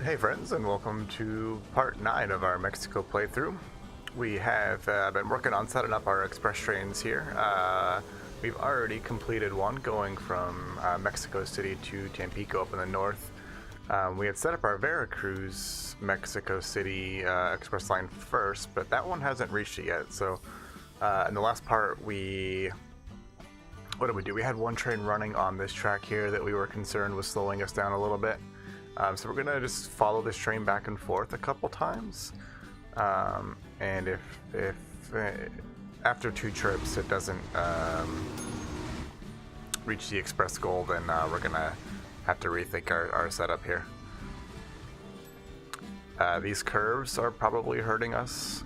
Hey friends, and welcome to part 9 of our Mexico playthrough. We have been working on setting up our express trains here. We've already completed one going from Mexico City to Tampico up in the north. We had set up our Veracruz, Mexico City express line first, but that one hasn't reached it yet. So in the last part, what did we do? We had one train running on this track here that we were concerned was slowing us down a little bit. So we're gonna just follow this train back and forth a couple times, and if after 2 trips it doesn't reach the express goal, then we're gonna have to rethink our setup here. These curves are probably hurting us,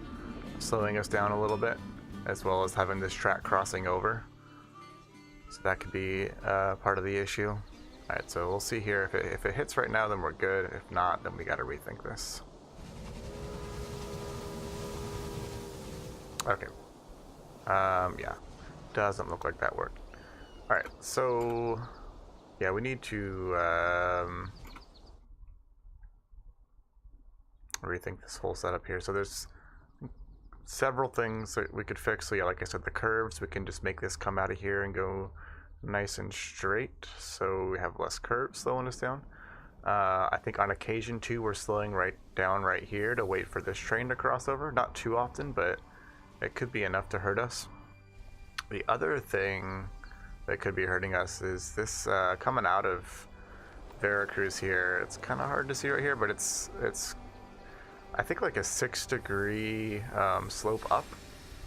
slowing us down a little bit, as well as having this track crossing over. So that could be part of the issue. Alright, so we'll see here. If it hits right now, then we're good. If not, then we gotta rethink this. Okay. Yeah. Doesn't look like that worked. Alright, so... yeah, we need to rethink this whole setup here. So there's several things that we could fix. So yeah, like I said, the curves, we can just make this come out of here and go nice and straight, so we have less curves slowing us down. I think on occasion too, we're slowing down right here to wait for this train to cross over. Not too often, but it could be enough to hurt us. The other thing that could be hurting us is this coming out of Veracruz here. It's kind of hard to see right here, but it's I think like a 6-degree slope up,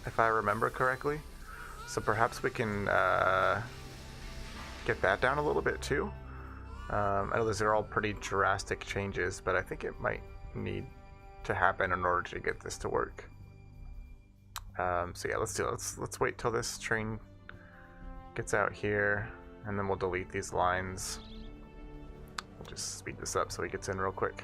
if I remember correctly. So perhaps we can get that down a little bit too. I know these are all pretty drastic changes, but I think it might need to happen in order to get this to work. So yeah, let's do it. Let's wait till this train gets out here, and then we'll delete these lines. We'll just speed this up so he gets in real quick.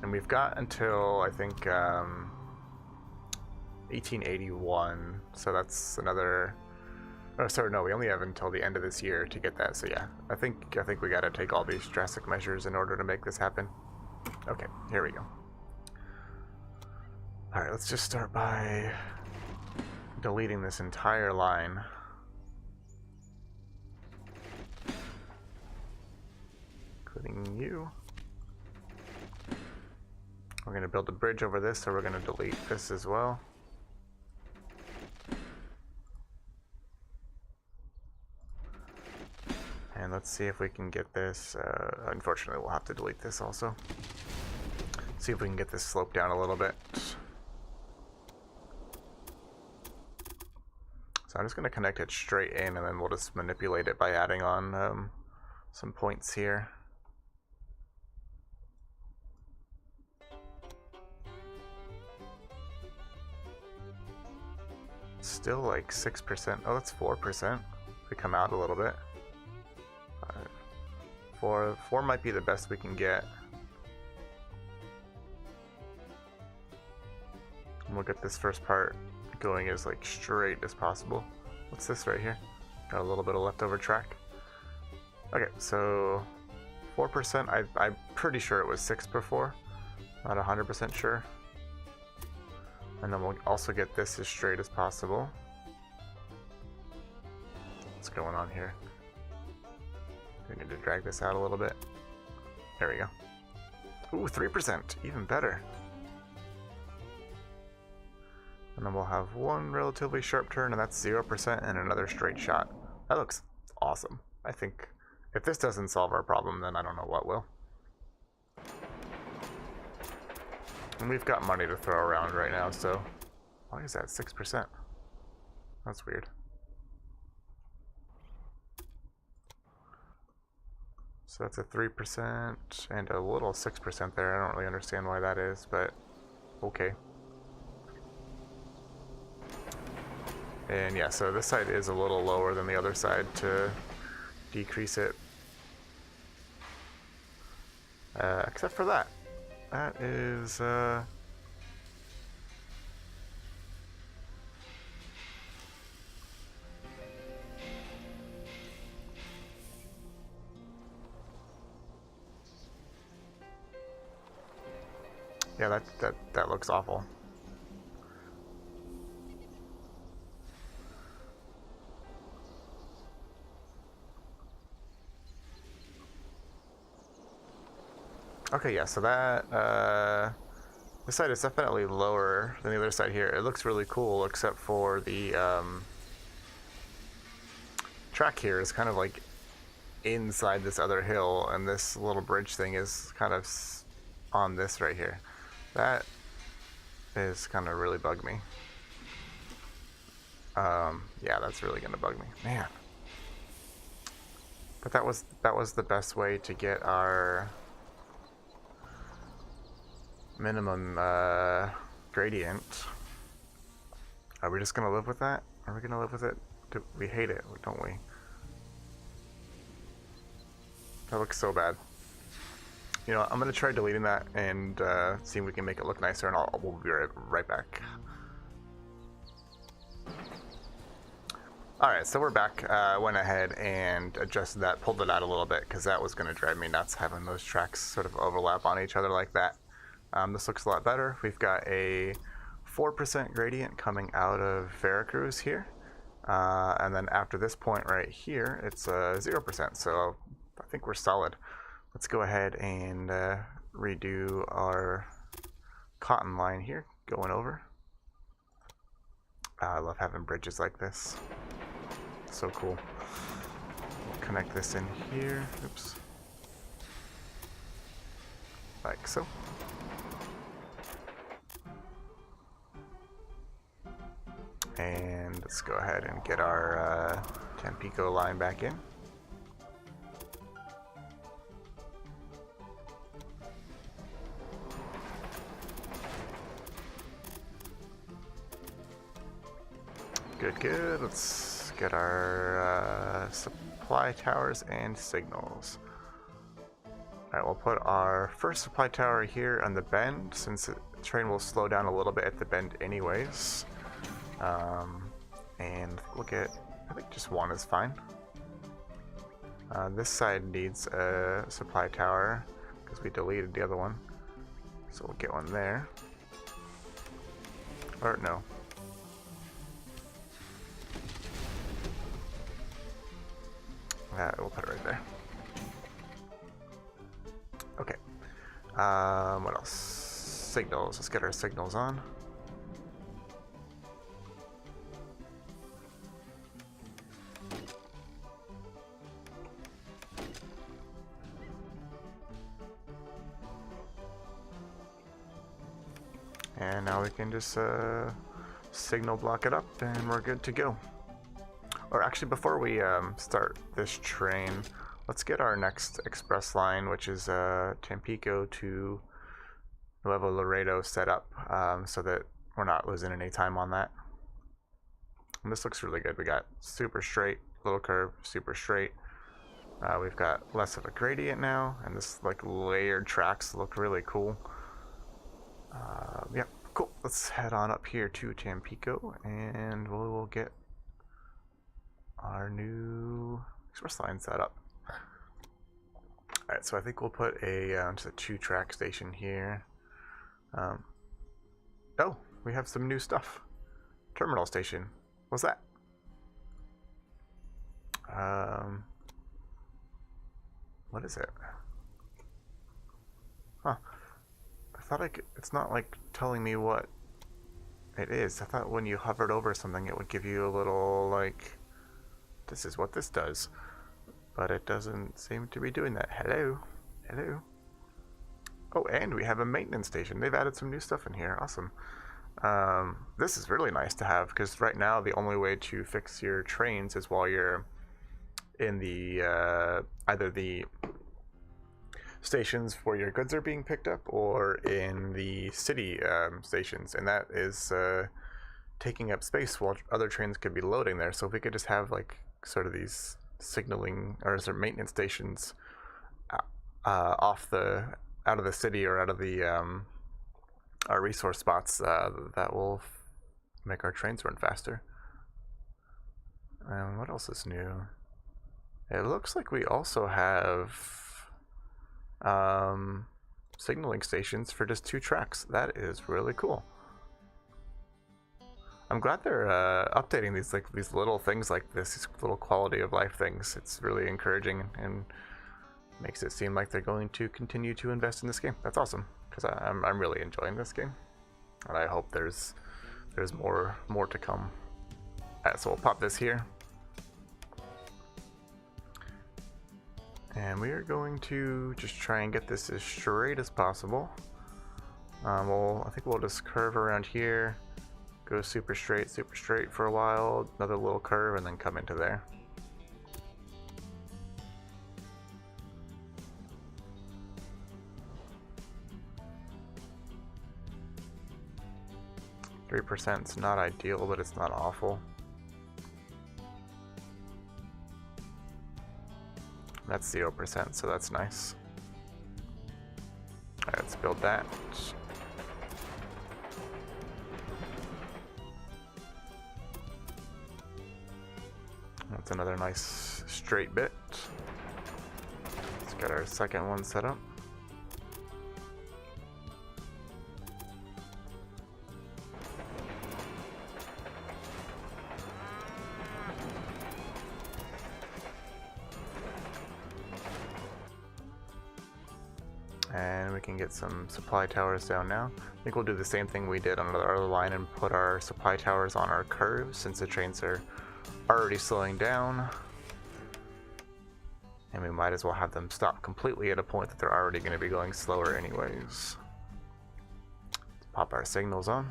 And we've got until, I think, 1881, so that's another... oh, sorry, no, we only have until the end of this year to get that, so yeah. I think we gotta take all these drastic measures in order to make this happen. Okay, here we go. Alright, let's just start by deleting this entire line. Including you. We're gonna build a bridge over this, so we're gonna delete this as well. And let's see if we can get this, unfortunately we'll have to delete this also. See if we can get this slope down a little bit. So I'm just going to connect it straight in, and then we'll just manipulate it by adding on some points here. Still like 6%, oh that's 4%. We come out a little bit. 4 might be the best we can get. And we'll get this first part going as like straight as possible. What's this right here? Got a little bit of leftover track. Okay, so 4%, I'm pretty sure it was 6 before. Not 100% sure. And then we'll also get this as straight as possible. What's going on here? We need to drag this out a little bit. There we go. Ooh, 3%, even better. And then we'll have one relatively sharp turn, and that's 0%, and another straight shot. That looks awesome. I think if this doesn't solve our problem, then I don't know what will. And we've got money to throw around right now, so why is that 6%? That's weird. So that's a 3% and a little 6% there. I don't really understand why that is, but okay. And yeah, so this side is a little lower than the other side to decrease it. Except for that. That is Yeah, that looks awful. Okay, yeah, so that this side is definitely lower than the other side here. It looks really cool, except for the track here is kind of like inside this other hill, and this little bridge thing is kind of on this right here. That is kind of really bug me. Yeah, that's really gonna bug me, man. But that was the best way to get our minimum gradient. Are we just gonna live with that? Are we gonna live with it? We hate it, don't we? That looks so bad. You know, I'm gonna try deleting that and see if we can make it look nicer, and we'll be right back. Alright, so we're back. Went ahead and adjusted that, pulled it out a little bit, because that was going to drive me nuts having those tracks sort of overlap on each other like that. This looks a lot better. We've got a 4% gradient coming out of Veracruz here. And then after this point right here, it's 0%. So I think we're solid. Let's go ahead and redo our cotton line here, going over. I love having bridges like this. So cool. We'll connect this in here. Oops. Like so. And let's go ahead and get our Tampico line back in. Good, good. Let's get our supply towers and signals. Alright, we'll put our first supply tower here on the bend, since the train will slow down a little bit at the bend anyways. And look at, I think just one is fine. This side needs a supply tower because we deleted the other one. So we'll get one there. Or no. We'll put it right there. Okay. What else? Signals. Let's get our signals on. And now we can just signal block it up and we're good to go. Or actually, before we start this train, let's get our next express line, which is Tampico to Nuevo Laredo, set up so that we're not losing any time on that. And this looks really good. We got super straight, little curve, super straight. We've got less of a gradient now, and this like layered tracks look really cool. Yep, cool. Let's head on up here to Tampico, and we'll get our new express line set up. Alright, so I think we'll put a just a 2-track station here. Oh, we have some new stuff. Terminal station. What's that? What is it? Huh. I thought it's not like telling me what it is. I thought when you hovered over something it would give you a little like, this is what this does. But it doesn't seem to be doing that. Hello? Hello? Oh, and we have a maintenance station. They've added some new stuff in here. Awesome. This is really nice to have, because right now the only way to fix your trains is while you're in the either the stations where your goods are being picked up or in the city stations, and that is taking up space while other trains could be loading there. So if we could just have like sort of these signaling or sort of maintenance stations out of the city or out of the our resource spots, that will make our trains run faster. And what else is new? It looks like we also have signaling stations for just 2 tracks. That is really cool. I'm glad they're updating these little things like this, these little quality of life things. It's really encouraging and makes it seem like they're going to continue to invest in this game. That's awesome, because I'm really enjoying this game, and I hope there's more to come. Alright, so we'll pop this here, and we are going to just try and get this as straight as possible. I think we'll just curve around here, go super straight for a while, another little curve, and then come into there. %'s not ideal, but it's not awful. That's 0%, so that's nice. Alright, let's build that. That's another nice straight bit. Let's get our second one set up. And we can get some supply towers down now. I think we'll do the same thing we did on the other line and put our supply towers on our curves, since the trains are already slowing down. And we might as well have them stop completely at a point that they're already going to be going slower anyways. Let's pop our signals on.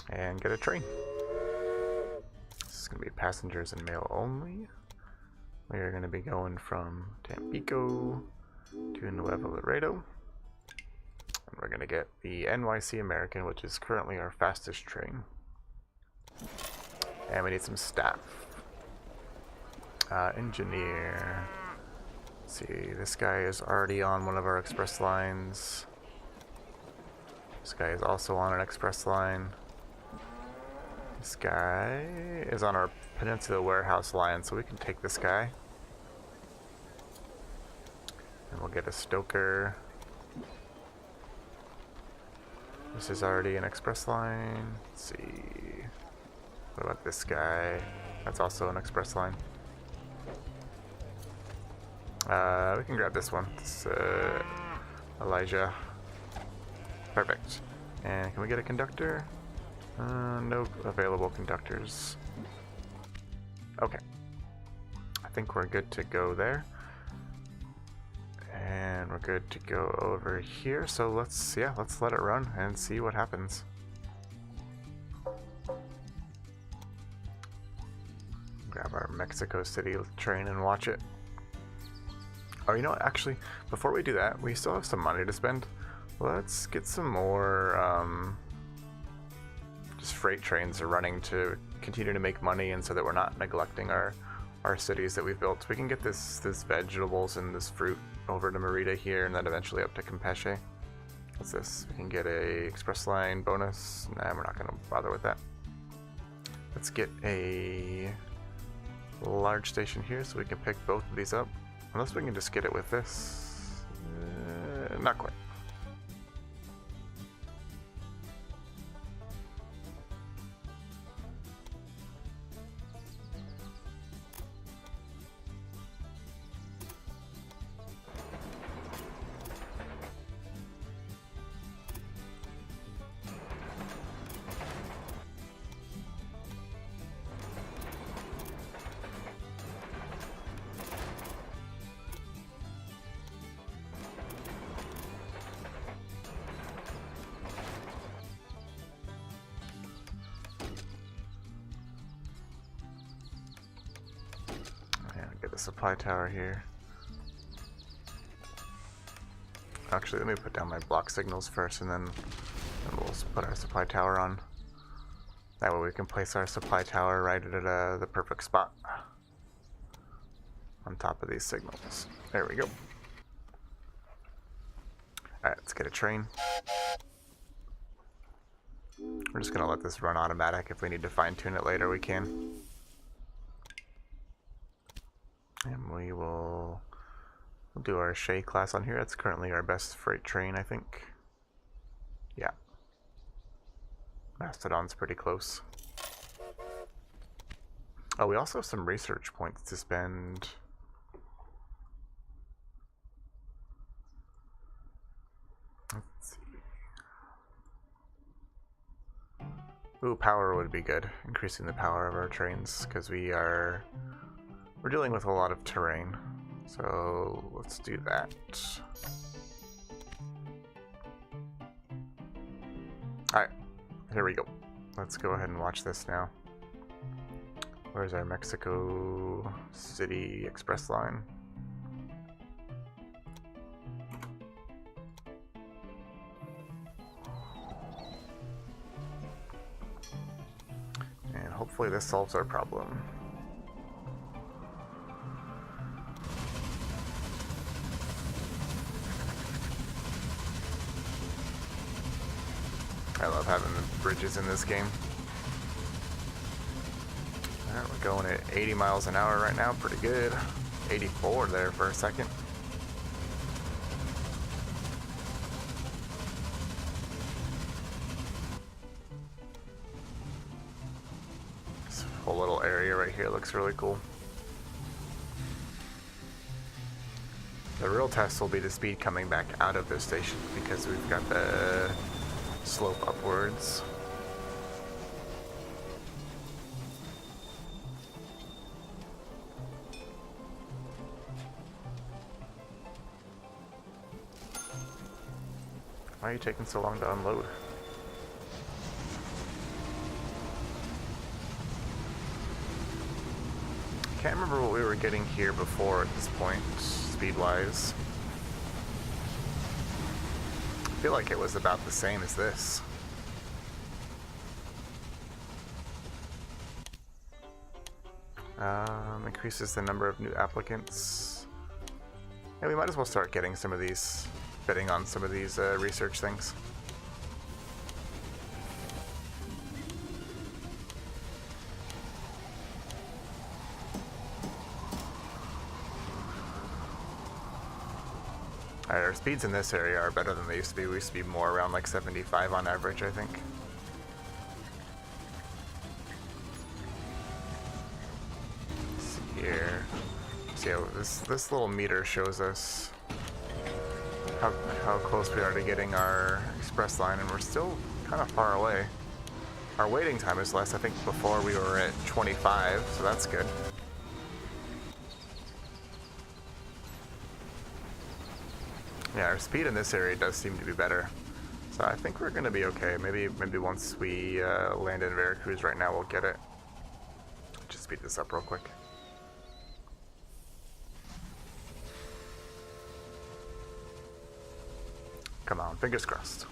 And get a train. This is going to be passengers and mail only. We are going to be going from Tampico to Nuevo Laredo. And we're going to get the NYC American, which is currently our fastest train. And we need some staff. Engineer. Let's see, this guy is already on one of our express lines. This guy is also on an express line. This guy is on our Peninsula Warehouse line, so we can take this guy. And we'll get a stoker. This is already an express line. Let's see. What about this guy? That's also an express line. We can grab this one. It's Elijah. Perfect. And can we get a conductor? No available conductors. Okay. I think we're good to go there. And we're good to go over here. So let's let it run and see what happens. Grab our Mexico City train and watch it. Oh, you know what? Actually, before we do that, we still have some money to spend. Let's get some more just freight trains are running to continue to make money, and so that we're not neglecting our cities that we've built. We can get this vegetables and this fruit over to Merida here, and then eventually up to Campeche. What's this? We can get a express line bonus. Nah, we're not going to bother with that. Let's get a large station here so we can pick both of these up. Unless we can just get it with this. Not quite. Get the supply tower here. Actually, let me put down my block signals first, and then we'll put our supply tower on. That way we can place our supply tower right at the perfect spot on top of these signals. There we go. Alright, let's get a train. We're just gonna let this run automatic. If we need to fine tune it later, we can. And we'll do our Shay class on here. That's currently our best freight train, I think. Yeah. Mastodon's pretty close. Oh, we also have some research points to spend. Let's see. Ooh, power would be good. Increasing the power of our trains, because we're dealing with a lot of terrain. So let's do that. Alright, here we go. Let's go ahead and watch this now. Where's our Mexico City Express line? And hopefully this solves our problem. I love having the bridges in this game. Alright, we're going at 80 miles an hour right now, pretty good. 84 there for a second. This whole little area right here looks really cool. The real test will be the speed coming back out of this station, because we've got the slope upwards. Why are you taking so long to unload? Can't remember what we were getting here before at this point, speed-wise. I feel like it was about the same as this. Increases the number of new applicants. Yeah, we might as well start getting some of these, bidding on some of these research things. Alright, our speeds in this area are better than they used to be. We used to be more around like 75 on average, I think. Let's see here. So this little meter shows us how close we are to getting our express line, and we're still kind of far away. Our waiting time is less. I think before we were at 25, so that's good. Yeah, our speed in this area does seem to be better. So I think we're gonna be okay. Maybe once we land in Veracruz right now, we'll get it. Just speed this up real quick. Come on, fingers crossed.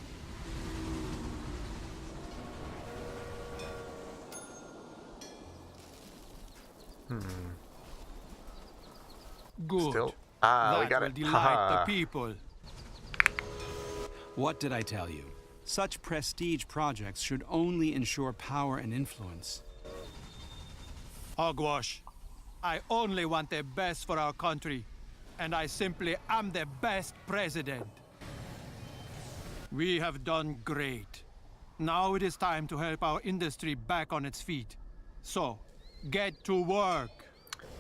Good. Still? We got will it. delight the people. What did I tell you? Such prestige projects should only ensure power and influence. Hogwash. I only want the best for our country, and I simply am the best president. We have done great. Now it is time to help our industry back on its feet. So, get to work.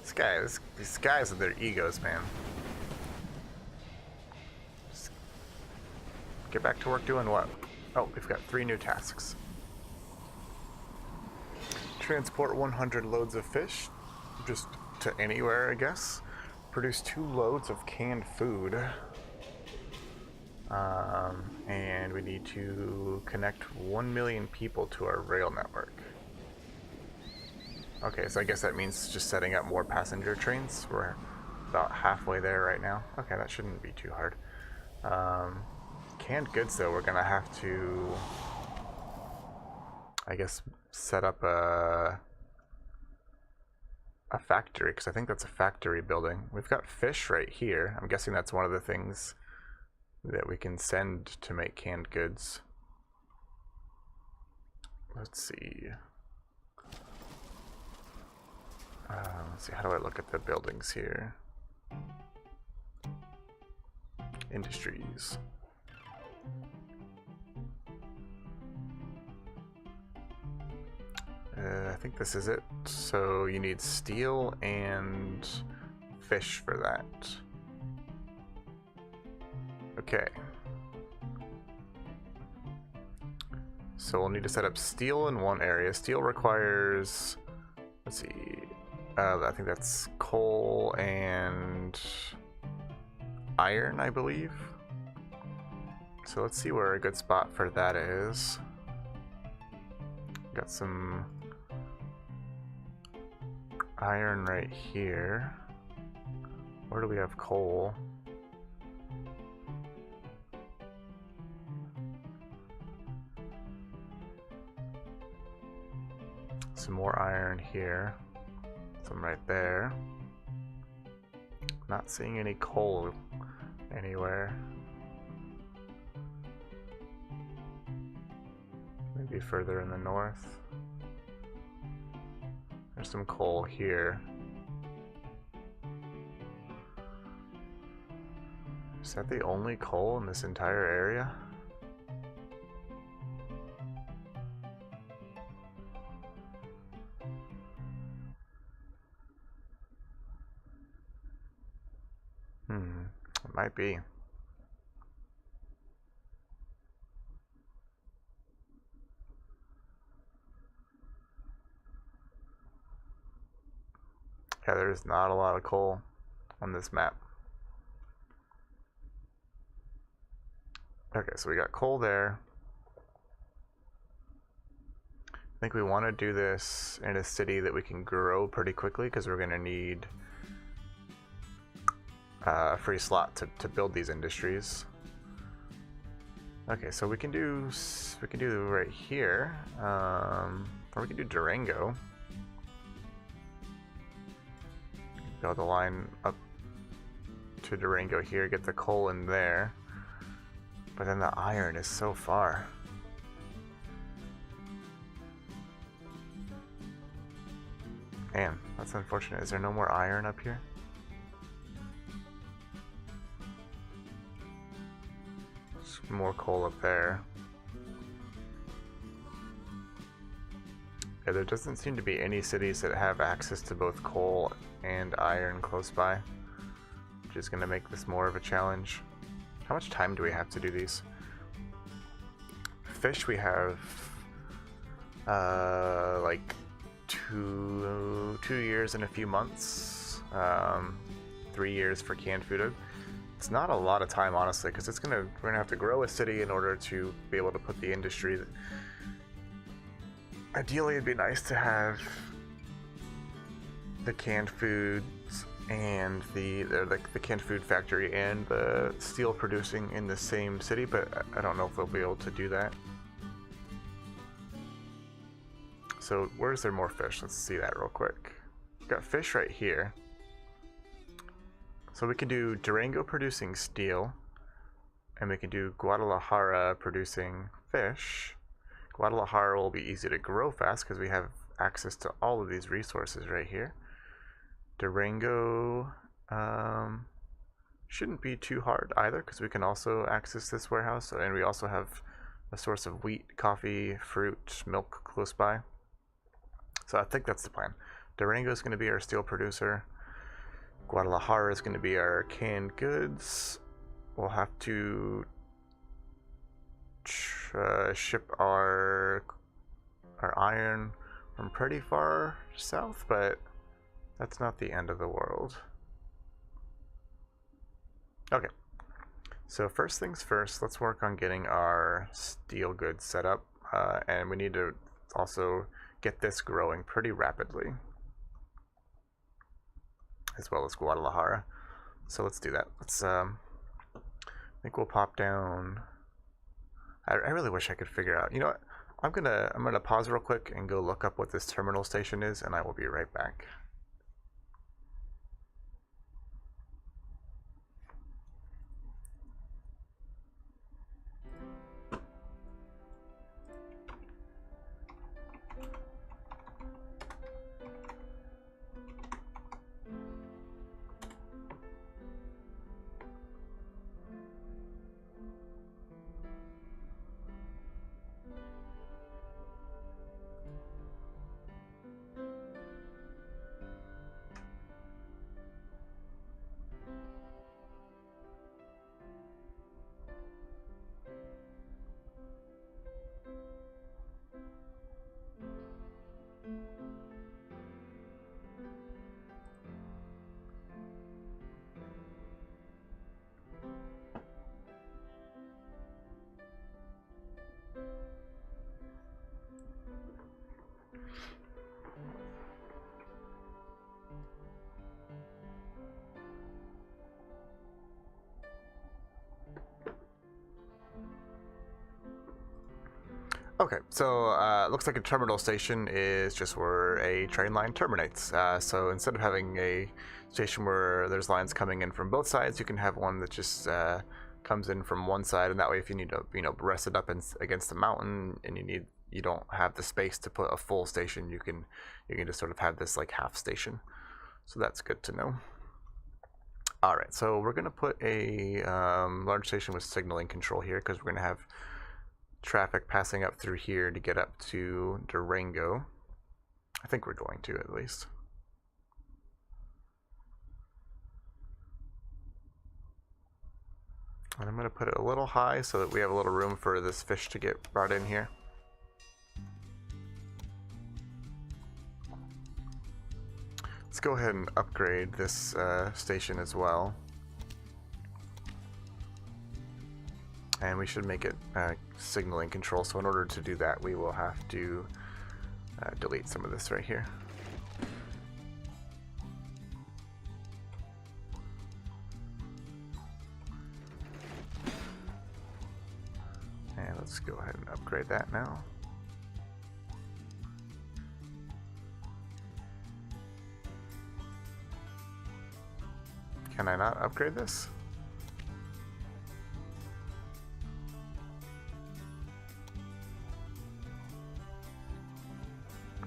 These guys with their egos, man. Just get back to work doing what? Oh, we've got 3 new tasks. Transport 100 loads of fish, just to anywhere, I guess. Produce 2 loads of canned food. And we need to connect 1 million people to our rail network. Okay, so I guess that means just setting up more passenger trains. We're about halfway there right now. Okay, that shouldn't be too hard. Canned goods, though, we're gonna have to I guess, set up a factory, because I think that's a factory building. We've got fish right here. I'm guessing that's one of the things that we can send to make canned goods. Let's see. Let's see, how do I look at the buildings here? Industries. I think this is it. So you need steel and fish for that. Okay. So we'll need to set up steel in one area. Steel requires, let's see, I think that's coal and iron, I believe. So let's see where a good spot for that is. Got some iron right here. Where do we have coal? Some more iron here. Some right there. Not seeing any coal anywhere. Maybe further in the north. There's some coal here. Is that the only coal in this entire area? It might be. Yeah, there's not a lot of coal on this map. Okay, so we got coal there. I think we want to do this in a city that we can grow pretty quickly, because we're going to need a free slot to build these industries. Okay, so we can do right here, or we can do Durango. Build a line up to Durango here, get the coal in there, but then the iron is so far. Man, that's unfortunate. Is there no more iron up here? Some more coal up there. Yeah, there doesn't seem to be any cities that have access to both coal and iron close by, which is going to make this more of a challenge. How much time do we have to do these? Fish, we have like two years and a few months, 3 years for canned food. It's not a lot of time, honestly, because we're gonna have to grow a city in order to be able to put the industry. Ideally, it'd be nice to have the canned foods and the canned food factory and the steel producing in the same city, but I don't know if we'll be able to do that. So where's there more fish? Let's see that real quick. We've got fish right here. So we can do Durango producing steel, and we can do Guadalajara producing fish. Guadalajara will be easy to grow fast because we have access to all of these resources right here. Durango shouldn't be too hard either, because we can also access this warehouse, and we also have a source of wheat, coffee, fruit, milk close by. So I think that's the plan. Durango is going to be our steel producer. Guadalajara is going to be our canned goods. We'll have to ship our iron from pretty far south, but that's not the end of the world. Okay, so first things first, let's work on getting our steel goods set up, and we need to also get this growing pretty rapidly, as well as Guadalajara. So let's do that. I think we'll pop down. I really wish I could figure out, you know what, I'm gonna pause real quick and go look up what this terminal station is, and I will be right back. Okay, so looks like a terminal station is just where a train line terminates. So instead of having a station where there's lines coming in from both sides, you can have one that just comes in from one side, and that way, if you need to, rest it up against the mountain, and you don't have the space to put a full station, you can just sort of have this like half station. So that's good to know. All right, so we're gonna put a large station with signaling control here because we're gonna have traffic passing up through here to get up to Durango. I think we're going to, at least. And I'm going to put it a little high so that we have a little room for this fish to get brought in here. Let's go ahead and upgrade this station as well. And we should make it signaling control. So in order to do that, we will have to delete some of this right here. And let's go ahead and upgrade that now. Can I not upgrade this?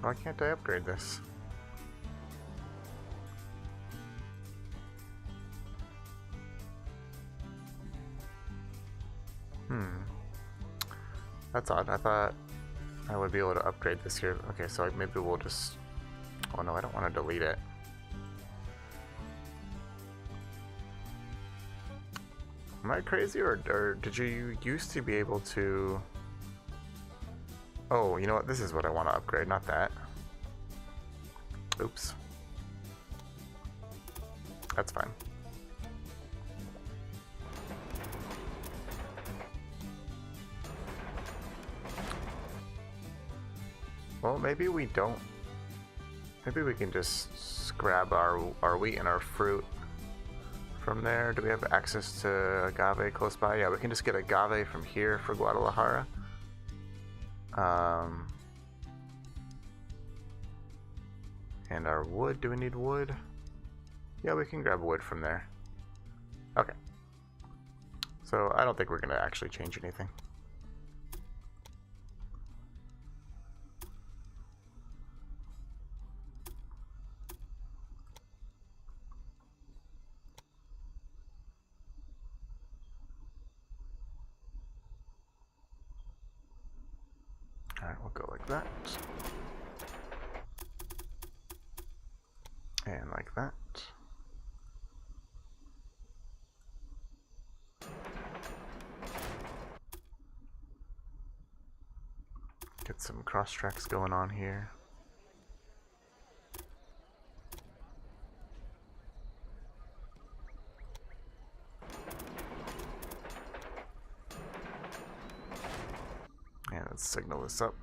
Why can't I upgrade this? That's odd. I thought I would be able to upgrade this here. Okay, so maybe we'll just... Oh no, I don't want to delete it. Am I crazy, or did you used to be able to... Oh, you know what? This is what I want to upgrade, not that. Oops. That's fine. Well, maybe we don't. Maybe we can just grab our wheat and our fruit from there. Do we have access to agave close by? Yeah, we can just get agave from here for Guadalajara. And our wood, do we need wood? Yeah, we can grab wood from there. Okay. So I don't think we're going to actually change anything. Alright, we'll go like that. And like that. Get some cross tracks going on here. And let's signal this up.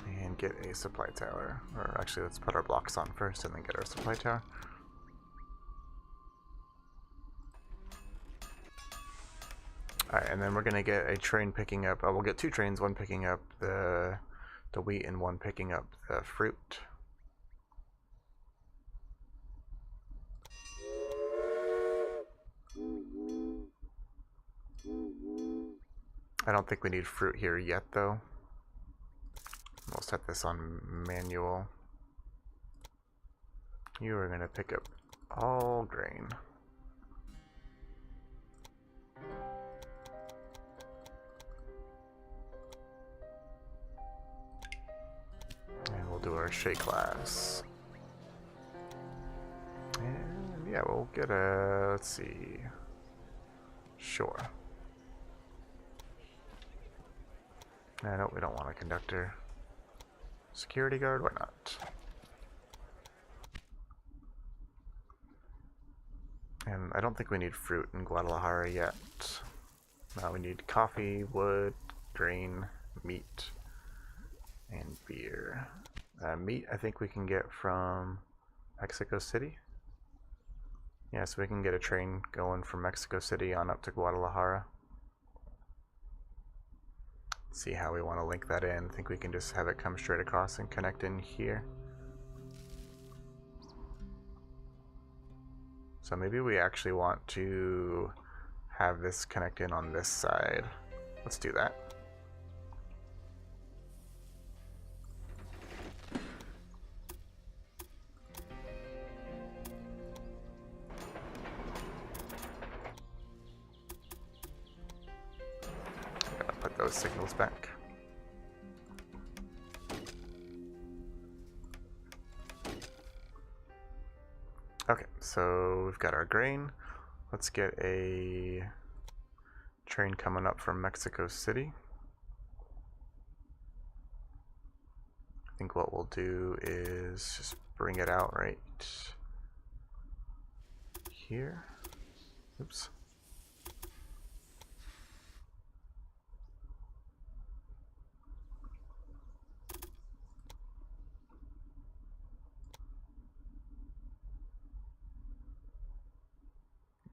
And get a supply tower. Or actually, let's put our blocks on first and then get our supply tower. Alright, and then we're gonna get a train picking up, we'll get 2 trains, one picking up the wheat and one picking up the fruit. I don't think we need fruit here yet though. We'll set this on manual. You are gonna pick up all grain. And we'll do our shake class. And yeah, we'll get a, let's see, sure. No, we don't want a conductor. Security guard, why not? And I don't think we need fruit in Guadalajara yet. We need coffee, wood, grain, meat, and beer. Meat I think we can get from Mexico City. Yeah, so we can get a train going from Mexico City on up to Guadalajara. See how we want to link that in. I think we can just have it come straight across and connect in here. So maybe we actually want to have this connect in on this side. Let's do that. Gotta put those signals back. Okay, so we've got our grain. Let's get a train coming up from Mexico City. I think what we'll do is just bring it out right here. Oops.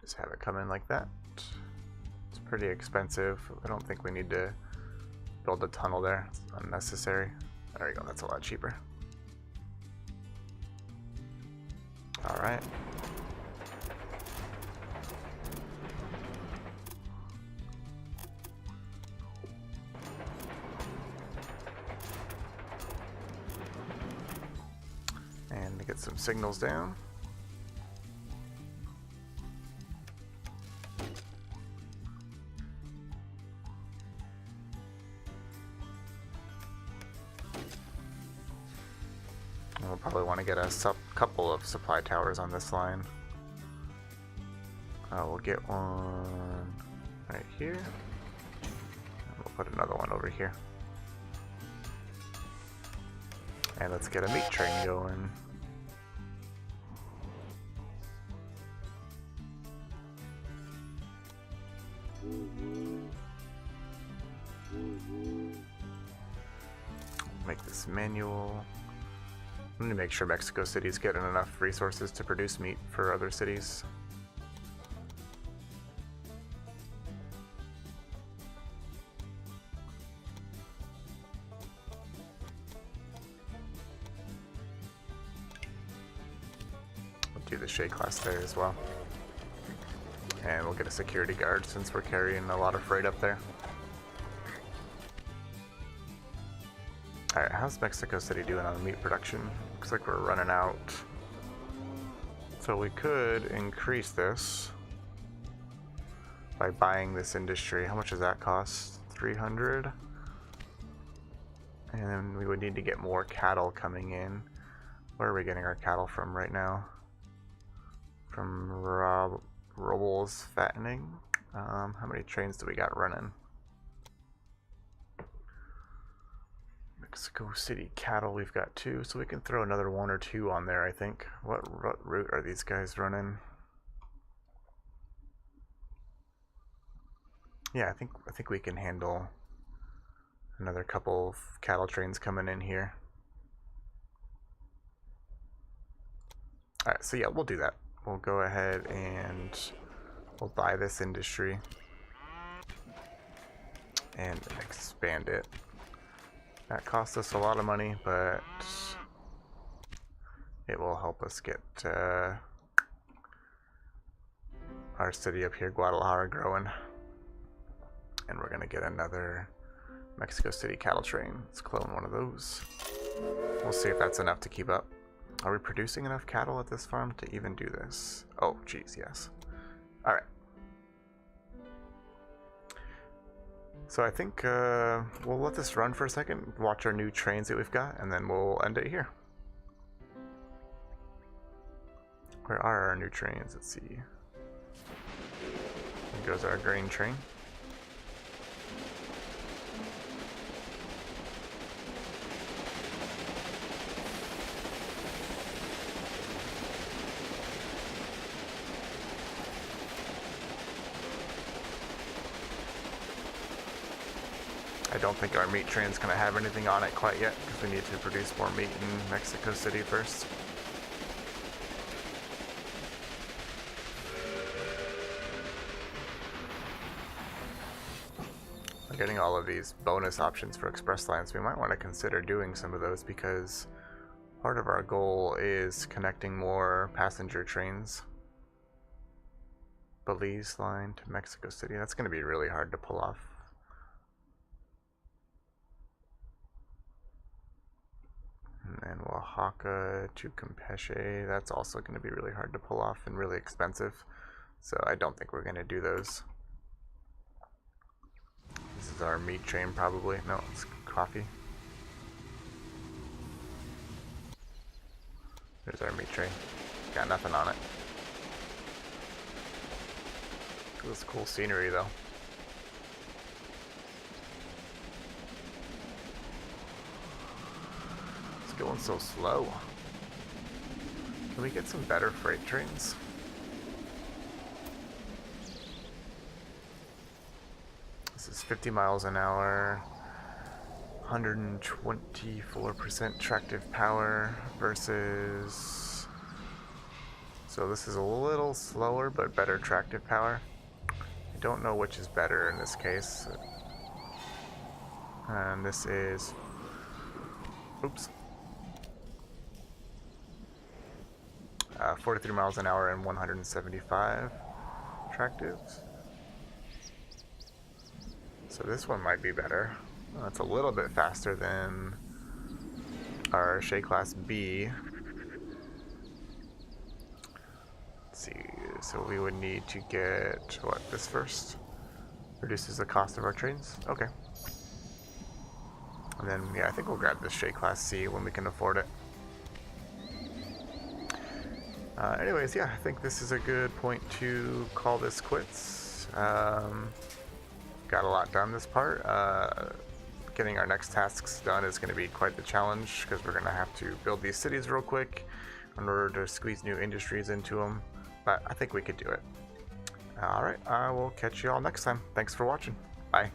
Just have it come in like that. It's pretty expensive. I don't think we need to build a tunnel there. It's unnecessary. There we go, that's a lot cheaper. Alright. And to get some signals down. We'll probably want to get a couple of supply towers on this line. We'll get one right here. And we'll put another one over here. And let's get a meat train going. Make this manual. I need to make sure Mexico City's getting enough resources to produce meat for other cities. We'll do the shade class there as well. And we'll get a security guard since we're carrying a lot of freight up there. Alright, how's Mexico City doing on the meat production? Looks like we're running out. So we could increase this by buying this industry. How much does that cost? 300? And then we would need to get more cattle coming in. Where are we getting our cattle from right now? From Robles Fattening. How many trains do we got running? Mexico City cattle, we've got 2, so we can throw another 1 or 2 on there, I think. What route are these guys running? Yeah, I think we can handle another couple of cattle trains coming in here. Alright, so yeah, we'll do that. We'll go ahead and we'll buy this industry. and expand it. That cost us a lot of money, but it will help us get our city up here, Guadalajara, growing. And we're gonna get another Mexico City cattle train. Let's clone one of those. We'll see if that's enough to keep up. Are we producing enough cattle at this farm to even do this? Oh, geez, yes. All right. So I think we'll let this run for a second, watch our new trains that we've got, and then we'll end it here. Where are our new trains? Let's see. Here goes our grain train. I don't think our meat train's gonna have anything on it quite yet, because we need to produce more meat in Mexico City first. We're getting all of these bonus options for express lines. We might want to consider doing some of those, because part of our goal is connecting more passenger trains. Belize line to Mexico City. That's going to be really hard to pull off. And then Oaxaca to Campeche, that's also going to be really hard to pull off and really expensive. So I don't think we're going to do those. This is our meat train probably. No, it's coffee. There's our meat train. Got nothing on it. Look at this cool scenery though. Going so slow. Can we get some better freight trains? This is 50 miles an hour, 124% tractive power versus... So this is a little slower but better tractive power. I don't know which is better in this case. And this is... Oops. 43 miles an hour and 175 tractives. So this one might be better. It's a little bit faster than our Shea Class B. Let's see, so we would need to get, what, this first? Reduces the cost of our trains? Okay. And then, yeah, I think we'll grab this Shea Class C when we can afford it. Anyways, yeah, I think this is a good point to call this quits. Got a lot done this part. Getting our next tasks done is going to be quite the challenge, because we're going to have to build these cities real quick in order to squeeze new industries into them. But I think we could do it. Alright, I will catch you all next time. Thanks for watching. Bye.